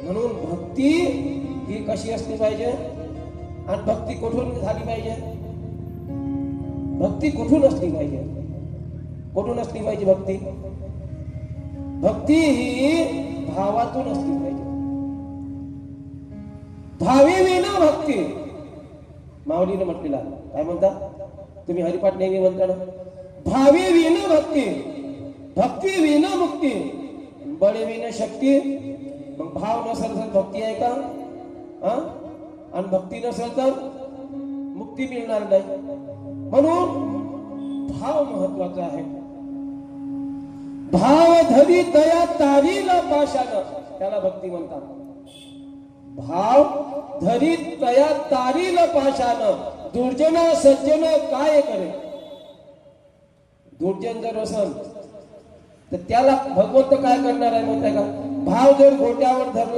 म्हणून भक्ती ही कशी असली पाहिजे आणि भक्ती कुठून झाली पाहिजे? भक्ती कुठून असली पाहिजे? कुठून असली पाहिजे भक्ती? भक्ती ही भावातून असली पाहिजे. भावे विना भक्ती. माऊलीने म्हटलेला काय म्हणता तुम्ही हरिपाठ नेहमी म्हणता ना, भावे विना भक्ती, भक्ती विना मुक्ती, बळे विना शक्ती. मग भाव नसेल तर भक्ती आहे का? आणि भक्ती नसेल तर मुक्ती मिळणार नाही. म्हणून भाव महत्वाचा आहे. भाव धरी तया तारीला पाशान, त्याला भक्ती म्हणतात. भाव धरी तया तारीला पाशान, दुर्जना सज्जन काय करे. दुर्जन जर असेल तर त्याला भगवंत काय करणार आहे माहिती आहे का? भाव जर गोट्यावर धरला